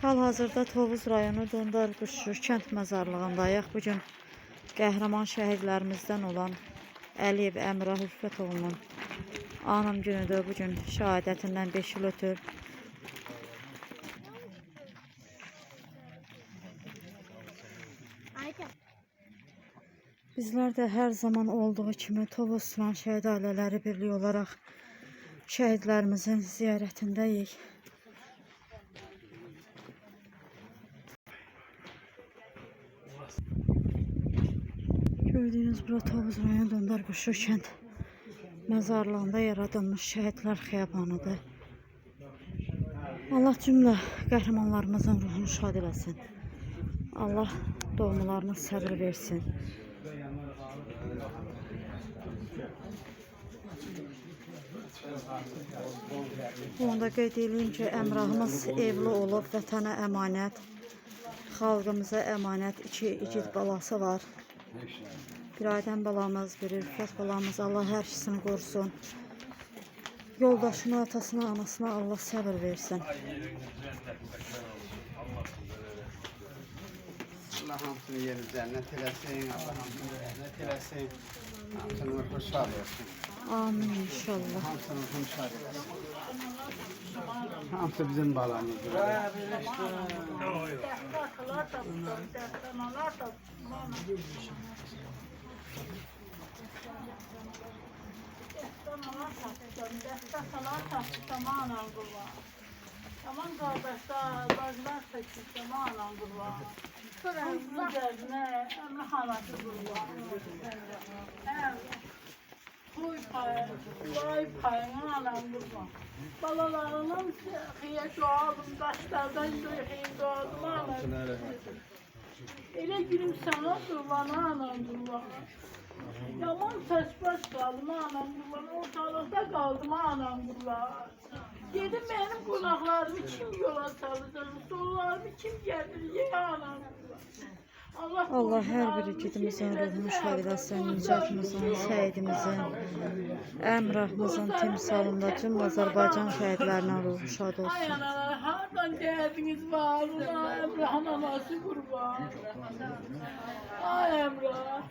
Hal-hazırda Tovuz rayonu Dondarquşu kənd məzarlığındayıq. Bugün qəhrəman şəhidlərimizdən olan Əliyev Əmrah Ülfətoğlu'nun anım günüdür. Bugün şəhadətindən 5 il ötür. Bizler de her zaman olduğu kimi Tovuz Sinan Şəhid Ailələri Birliyi olaraq şəhidlərimizin ziyarətindəyik. Gördüğünüz bura Tovuz rayon Dondarquşu kənd məzarlığında yaradılmış şəhidlər xiyabanıdır. Allah cümlə qəhrəmanlarımızın ruhunu şad eləsin. Allah doğmalarına səbir versin. Onda qeyd edeyim ki, Əmrahımız evli olub, vətənə əmanət, xalqımıza əmanət, 2 igid balası var. Bir Aydən balamız, bir Ülfət balamız. Allah hər ikisini qorusun. Yoldaşına, atasına, anasına Allah səbir versin. Allah hamısını yeri cənnət eləsin, Allah hamısını rəhmət eləsin, hamısını ruhu şad olsun. Amin inşallah. Hamısını ruhu şad eləsin. Hamısı bizim balamızdır. Aman kardeşler, bacılar seçtik, aman kurban. Kırmızı gözüne, ömrü halası kurban. Huy payı, vay payın anam kurban. Balalarının xiyə doğalım, daşlardan xiyə doğalım, anam. Elə gülüm sana kurban, anam kurban. Yaman saçbaş kaldım, anam kurban. Ortalıkta kaldım, anam kurban. Dedim benim kulaklarımı kim yola salacak, sollarımı kim getirecek anam. Allah hər bir igidimizin ruhunu şad eləsin, Nicatimizin, Səyidimizin, Əmrahımızın timsalında cümlə Azərbaycan şəhidlərinin ruhu şad Ay olsun. analar, hardan derdiniz var, ulan Emrah'ın anası kurban. Ay Emrah.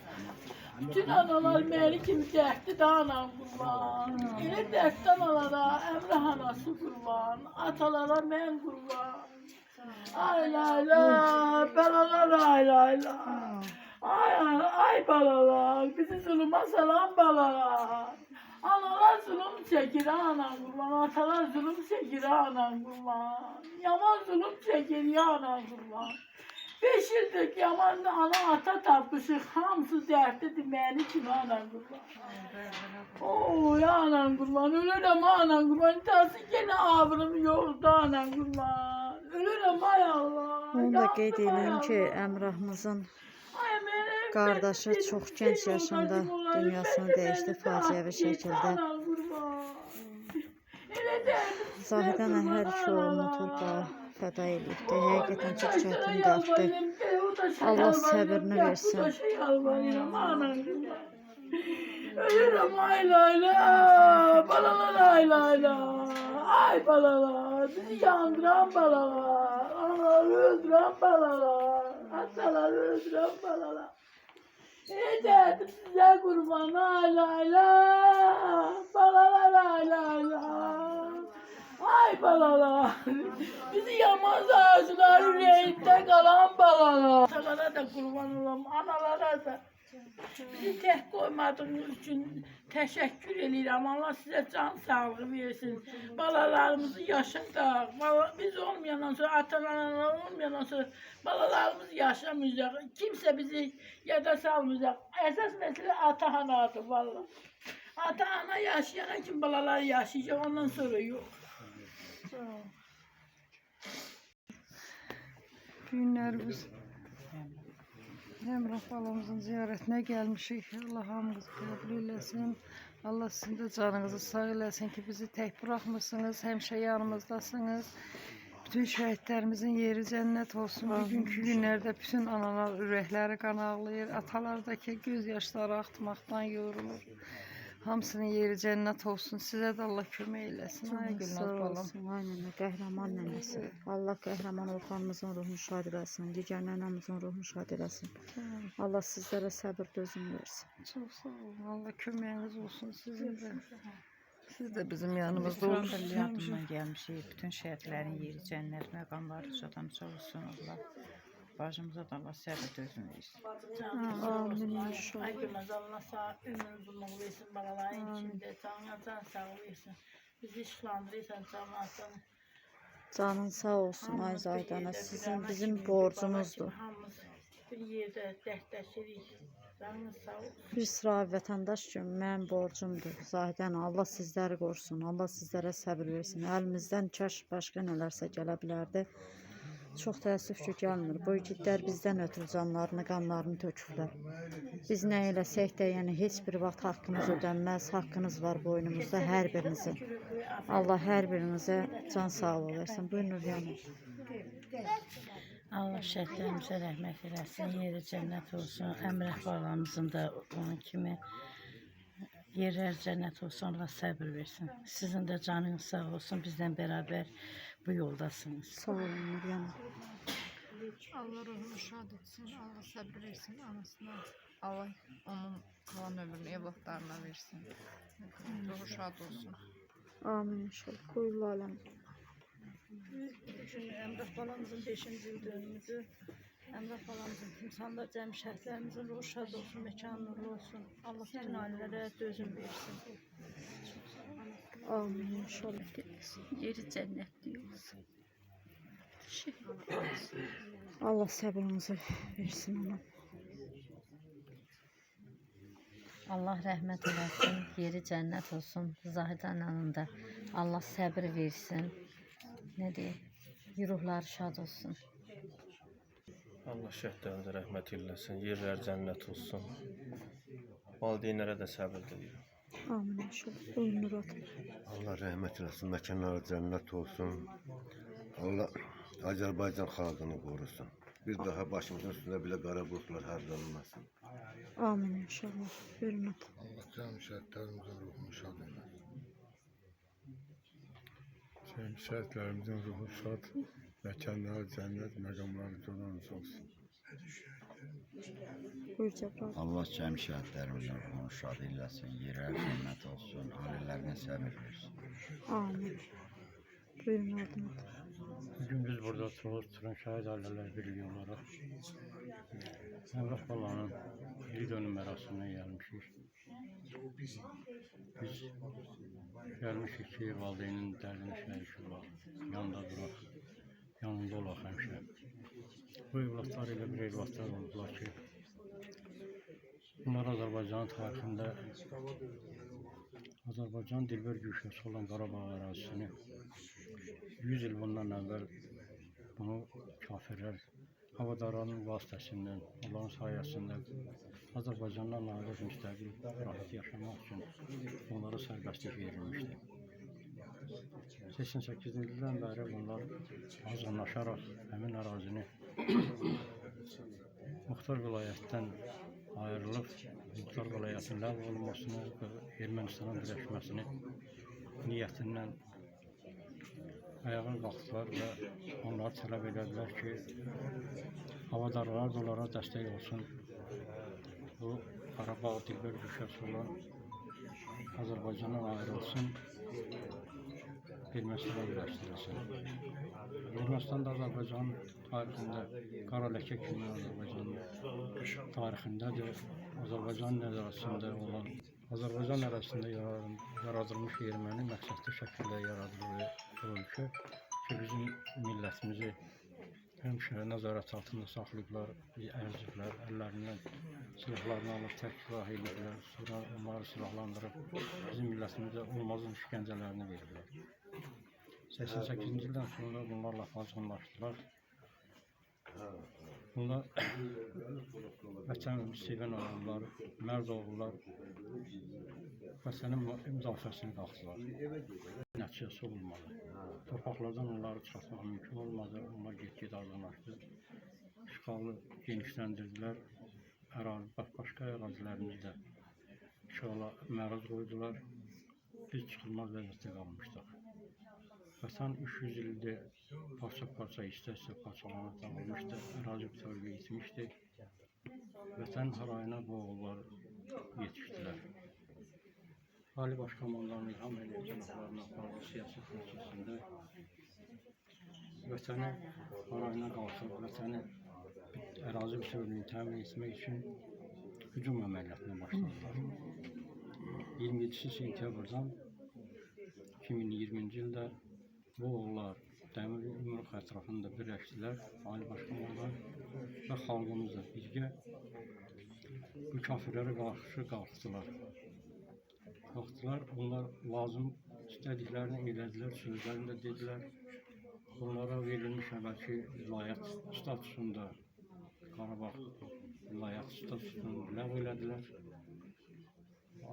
Bütün analar məni kimi dərdli də anam qurban. Elə dərdli analara Əmrah anası qurban. Atalara mən qurban. Ay layla, balalar ay layla. Ay balalar, bizi zuluma salan balalar. Analar zulüm çəkir anam qurban. Atalar zulüm çəkir anam qurban. Yaman zulüm çəkir anam qurban. 5 ildir ki, yaman ana ata tapmışıq, hamısı dərdlidir məni kimi anam qurban. Oy anam qurban, ölürəm anam qurban, intası yenə ağrım yoxdur anam qurban. Ölürəm ay Allah. Onu da qeyd edeyim ki, Əmrahımızın qardaşı çox gənc yaşında dünyasını dəyişdi faciəvi şəkildə. Zahidən hər iki oğlunu torpağa fəda edibdi. Həqiqətən çox çətin dərddir. Allah səbirini versin. Ölürüm ay layla, balalar ay layla. Ay balalar, bizi yandıran balalar. Anaları öldüren balalar. Ataları öldüren balalar. Ederdim size kurban ay layla. Balalar ay layla. Ay balalar, bizi yaman ağacılar yüreğinde kalan balalar. Atalara da kurban olam, analara da. Bizi tek koymadığınız için teşekkür ederim. Allah size can sağlığı versin. Balalarımızı yaşataq. Biz olmayandan sonra, atalar olmayandan sonra balalarımız yaşamayacak. Kimse bizi yada salmayacak. Esas mesele ata-anadır vallahi. Ata-ana yaşayana kim balalar yaşayacak, ondan sonra yok. Günlerimiz Emrah balamızın ziyaretine gelmişik. Allah hamınızı kabul eylesin. Allah sizin de canınızı sağ eylesin ki bizi tek bırakmışsınız. Hemşe yanımızdasınız. Bütün şehitlerimizin yeri cennet olsun. Bugünkü günlerde bütün analar ürəkləri kan ağlayır. Atalardaki gözyaşları axtmaqdan yorulur. Hamısının yeri cennet olsun. Size de Allah kömək eləsin. Ay Canın Gülnaz sağ balam. olsun. Ay nənə, qəhrəman nənəsi. Allah qəhrəman Orxanımızın ruhunu şad eləsin. Digər nənəmizin ruhunu şad eləsin. Allah sizlərə səbir dözüm versin. Çok sağ olun. Allah köməyiniz olsun sizin de. Siz de bizim yanımızda olursunuz. Yardımdan gelmişik. Bütün şehitlerin yeri cennet məqamları şadan olsun Allah. Bacımıza da Allah səbir dözüm versin. Amin Ay inşallah. Gülnaz Allah sağ ömür uzunluğu versin. Balaların içinde canına sağ versin. Bizi işlandırırsan canlarsan. Canın sağ olsun ay Zaydana. Sizin bizim borcumuzdur. Hamımız bir yerde dərdləşirik. Canınız sağ olsun. Bir sıra vətəndaş kimi mənim borcumdur. Zahidən Allah sizləri qorusun. Allah sizlərə səbir versin. Əlimizdən kəş başqa nələrsə gələ bilərdi. Çox təəssüf ki, gəlmir. Bu igidlər bizdən ötürü canlarını, qanlarını töküblər. Biz nə eləsək də, yəni heç bir vaxt haqqımız ödənməz. Haqqınız var boynumuzda hər birinizin. Allah hər birinizə can sağlığı versin. Buyurun Nuryanım. Allah şəhidlərimizə rəhmət eləsin, yeri cənnət olsun. Əmrəh balamızın da onun kimi yerlər cənnət olsun, Allah səbir versin. Sizin də canınız sağ olsun, bizlə bərabər bu yoldasınız. Sağ olun Nuryanım. Allah ruhunu şad etsin. Allah sabır versin anasına. Allah onun kalan ömrünü evlatlarına versin. Ruhu şad olsun. Amin inşallah. Buyurun aləm. Şimdi Emrah balamızın 5-ci il dönümüdür. Emrah balamızın timsanda cəm şəhidlərimizin ruhu şad olsun, mekanı nurlu olsun. Allah bütün ailələrə dözüm versin. Amin inşallah. Yeri cənnətli olsun. Allah səbrinizi versin ona. Allah rəhmət eləsin, yeri cənnət olsun. Zahidən anında Allah səbir versin. Ne deyim? Ruhları şad olsun. Allah şəhidlərimizə rəhmət eləsin, yerlər cənnət olsun. Valideynlərə də səbir diləyirəm. Amin inşallah. Buyurun Murat. Allah rəhmət eləsin, məkanları cənnət olsun. Allah Azərbaycan xalqını qorusun. Bir daha başımızın üstündə belə qara bulutlar harcanmasın. Amin inşallah. Buyurun Murat. Allah can şəhidlərimizin ruhunu şad eləsin. Şəhidlərimizin ruhu şad, məkanları cənnət, məqamları dolanız olsun. Buyur Cəbrayıl. Allah cəm şəhidlərimizin ruhunu şad eləsin, yerlər cənnət olsun, ailələrinə səbir versin. Amin. Buyurun yardım et. Bugün biz burada Turan Şəhid Ailələr Birliyi olaraq Əmrah balanın il dönüm mərasiminə gəlmişik. Biz gəlmişik ki, valideynin dərdini şəriki var, yanında duraq, yanında olaq həmişə. Bu evlatlar elə bir evlatlar oldular ki, bunlar Azərbaycanın tarixində Azərbaycan dilbər güşəsi olan Qarabağ ərazisini 100 il bundan əvvəl bunu kafirlər havadarların vasitəsindən, onların sayəsində Azərbaycandan ayrılıb müstəqil rahat yaşamaq üçün onlara sərbəstlik verilmişdi. 88-ci ildən bəri bunlar azanlaşaraq həmin ərazini Muxtar vilayətdən ayrılıb, Muxtar vilayətinin ləğv olunmasını və Ermənistanın birləşməsini niyyətindən ayağa qalxdılar və onları tələb edədilər ki, havadarlar da onlara dəstək olsun. Bu Qarabağ dilbər güşəsi olan Azərbaycandan ayrılsın, Ermənistan'a birləşdirilsin. Ermənistan da Azərbaycanın tarixində, qara ləkə kimi Azərbaycanın tarixindədir. Azərbaycan ərazisində olan, Azərbaycan ərazisində yaradılmış erməni məqsədli şəkildə yaradılır bu ölkə ki, bizim millətimizi həmişə nəzarət altında saxlayıblar, ərziblər, əllərindən silahlarını alıb tərk silah ediblər, sonra onları silahlandırıb bizim millətimizə olmazın işgəncələrini verirlər. 88-ci ildən sonra bunlarla azanlaşdılar. Bunlar vətən sevən oğullar, mərd oğullar vətənin müdafiəsini qalxdılar. Nəticəsi olmadı. Torpaqlardan onları çıxartmaq mümkün olmadı. Onlar get-ged azanlaşdı. İşğalı genişləndirdilər. Başqa ərazilərimizdə İnşallah məruz qoydular. Biz çıxılmaz vəziyyətdə qalmışdıq. Vətən 300 ildir parça-parça, istəsə parçalanıb dağılmışdı. Ərazi bütövlüyü itmişdi. Vətən sarayına bu oğullar yetişdilər. Ali Baş Komandanın İlham Əliyev cənablarının apardığı siyasi prosesində vətəni sarayına qalxıb, vətəni ərazi bütövlüyünü təmin etmək üçün hücum əməliyyatına başladılar. 27 sentyabrdan 2020-ci ildə bu oğullar Dəmir Yumruq ətrafında birləşdilər. Ali Baş Komandan və xalqımızla birgə bu kafirlərə qarşı qalxdılar. Onlar lazım istədiklərini elədilər, sözlərində dedilər. Onlara verilmiş əvvəlki vilayət statusunda Qarabağ vilayət statusunu ləğv elədilər.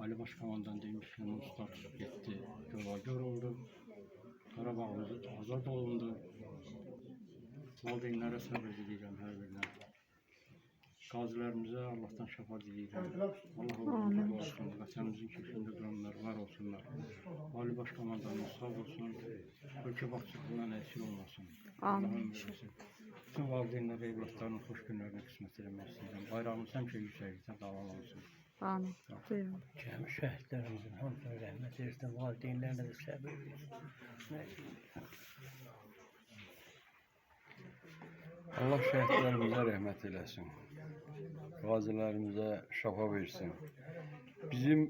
Ali Baş Komandan demiş ki, onun statusu getdi, gör oldu. Qarabağımız azad olundu. Valideynlərə səbir diləyirəm hər birindən. Qazilərimizə Allahdan şəfa diləyirəm. Allah onlarla olsun, vətənimizin kökündə duranlar var olsunlar. Ali Baş Komandanımız sağ olsun, ölkə baxçılığından əksik olmasın. Amin. Bütün valideynlərə evlatlarının xoş günlərini qismət eləmək istəyirəm. Bayrağımız həmişə yüksəklikdə davam olsun. Amin. Buyurun. Cəmi şəhidlərimizin hamısına rəhmət versin, valideynlərlə də səbir versin. Allah şəhidlərimizə rəhmət eləsin. Qazilərimizə şəfa versin. Bizim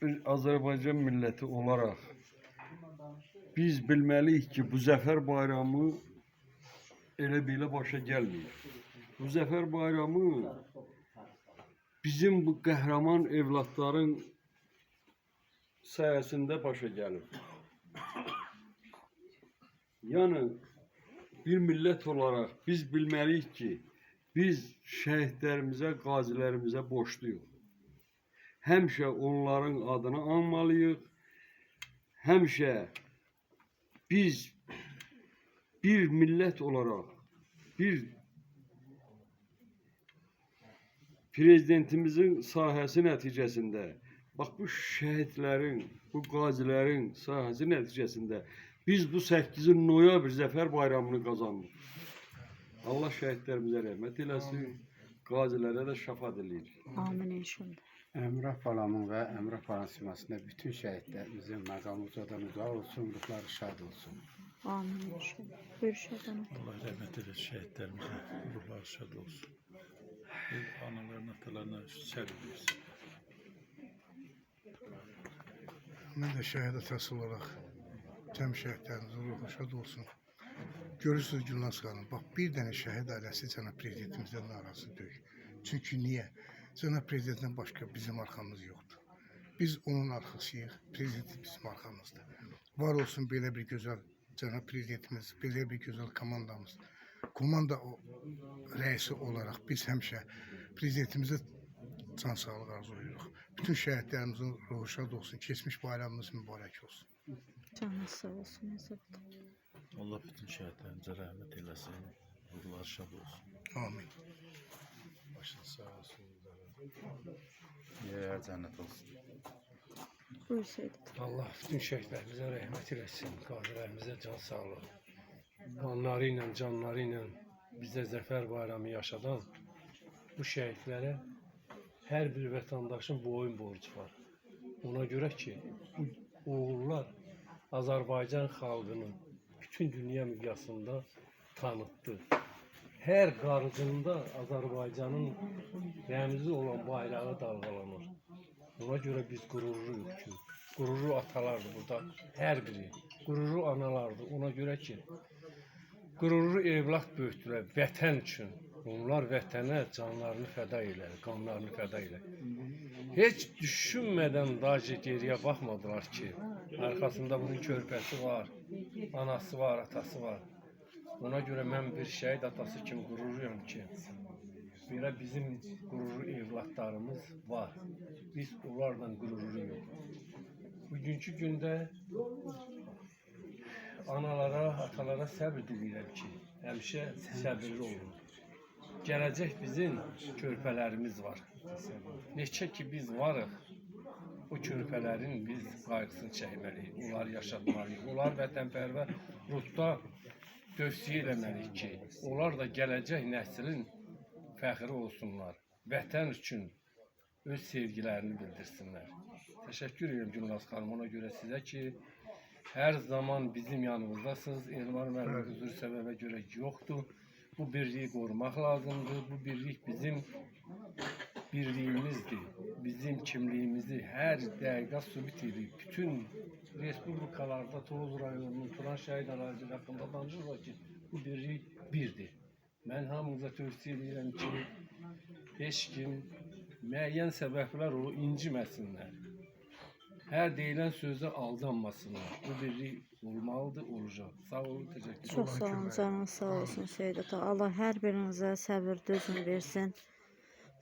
bir Azərbaycan milləti olaraq biz bilməliyik ki, bu Zəfər bayramı elə belə başa gəlmir. Bu Zəfər bayramı bizim bu qəhrəman evlatların sayəsində başa gəlir. Yəni bir millət olaraq biz bilməliyik ki, biz şəhidlərimizə, qazilərimizə borcluyuq. Həmişə onların adını anmalıyıq. Həmişə biz bir millət olaraq, bir prezidentimizin sahəsi nəticəsində, bax bu şəhidlərin, bu qazilərin sahəsi nəticəsində biz bu 8 noyabr Zəfər bayramını qazandık. Allah şəhidlərimizə rəhmət eləsin, qazilərə də şəfa diləyir. Amin inşallah. Əmrah balamın və Əmrah balanın simasında bütün şəhidlərimizin məqamı uzadan uzaq olsun, ruhları şad olsun. Amin inşallah. Buyur Şadan. Allah rəhmət eləsin şəhidlərimizə, ruhları şad olsun. Analarına, atalarına səbir versin. Mən də şəhid atası olaraq cəm şəhidlərimizin ruhu şad olsun. Görürsünüz Gülnaz xanım, bax bir dənə şəhid ailəsi cənab prezidentimizdən narazı deyil. Çünki niyə? Cənab prezidentdən başqa bizim arxamız yoxdur. Biz onun arxasıyıq, prezident bizim arxamızdır. Var olsun belə bir gözəl cənab prezidentimiz, belə bir gözəl komandamız. Komanda rəisi olaraq biz həmişə prezidentimizə can sağlıq arzulayırıq. Bütün şəhidlərimizin ruhu şad olsun, keçmiş bayramımız mübarək olsun. Canınız sağ olsun. Allah bütün şəhidlərimizə rəhmət eləsin, ruhları şad olsun. Amin. Başın sağ olsun. Yerler cennet olsun. Buyur Seydet. Allah bütün şəhidlərimizə rəhmət eləsin, qazilərimizə can sağlığı. Qanları ilə, canları ilə bizə Zəfər bayramı yaşadan bu şəhidlərə hər bir vətəndaşın boyun borcu var. Ona görə ki, bu oğullar Azərbaycan xalqını bütün dünya miqyasında tanıtdı. Hər qarıcında Azərbaycanın rəmzi olan bayrağı dalğalanır. Ona görə biz qürurluyuq ki, qürurlu atalardır burada hər biri, qürurlu analardır. Ona görə ki, qürurlu evlat böyütdülər vətən üçün. Onlar vətənə canlarını fəda elədi, qanlarını fəda elədi. Heç düşünmədən daci geriyə baxmadılar ki, arxasında bunun körpəsi var, anası var, atası var. Ona görə mən bir şəhid atası kimi qürurluyum ki, belə bizim qürurlu evlatlarımız var. Biz onlarla qürurluyuq. Bugünkü gündə analara, atalara səbir diləyirəm ki, həmişə səbirli olun. Gələcək bizim körpələrimiz var. Neçə ki biz varıq, bu körpələrin biz qayğısını çəkməliyik, onları yaşatmalıyıq. Onlar vətənpərvər ruhda tövsiyə eləməliyik ki, onlar da gələcək nəslin fəxri olsunlar. Vətən üçün öz sevgilərini bildirsinlər. Təşəkkür edirəm Gülnaz xanım ona görə sizə ki, hər zaman bizim yanımızdasınız. Elmar müəllim huzur səbəbə görə yoxdur. Bu birliyi qorumaq lazımdır. Bu birlik bizim birliyimizdir. Bizim kimliyimizi hər dəqiqə sübut edir. Bütün respublikalarda Tovuz rayonunun Turan şəhid ərazisi haqqında danışırlar ki, bu birlik birdir. Mən hamınıza tövsiyə edirəm ki, heç kim müəyyən səbəblər o inciməsinlər. Hər deyilən sözə aldanmasınlar. Bu birlik olmalıdır, olacaq. Sağ olun, təşəkkür ederim. Çox sağ olun, canınız sağ olsun Seyid ata. Allah hər birinizə səbir, dözüm versin.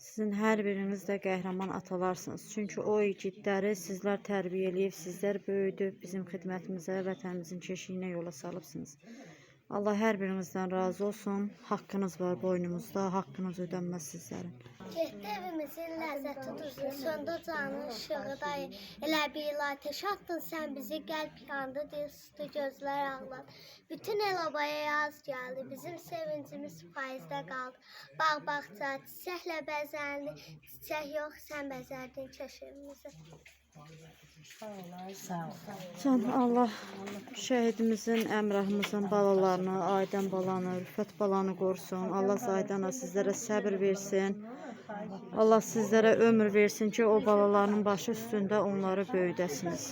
Sizin hər biriniz də qəhrəman atalarsınız. Çünki o igidləri sizlər tərbiyə eləyib, sizlər böyüdüb, bizim xidmətimizə, vətənimizin keşiyinə yola salıbsınız. Allah hər birinizdən razı olsun. Haqqınız var boynumuzda, haqqınız ödənməz sizlərin. Getdi evimizin ləzzəti duzlu, söndü canın işığıdayı. Elə bir ateş attın sən bizi, qəlb yandı, dil sustu, gözlər ağladı. Bütün el obaya yaz gəldi, bizim sevincimiz faizdə qaldı. Bağ-bağça çiçəklə bəzəndi, çiçək yox, sən bəzərdin keşiyimizi. Can Allah şəhidimizin, Əmrahımızın balalarını, Aydən balanı, Rüfət balanı qorusun. Allah Zaydana sizlərə səbir versin. Allah sizlərə ömür versin ki, o balalarının başı üstündə onları böyüdəsiniz.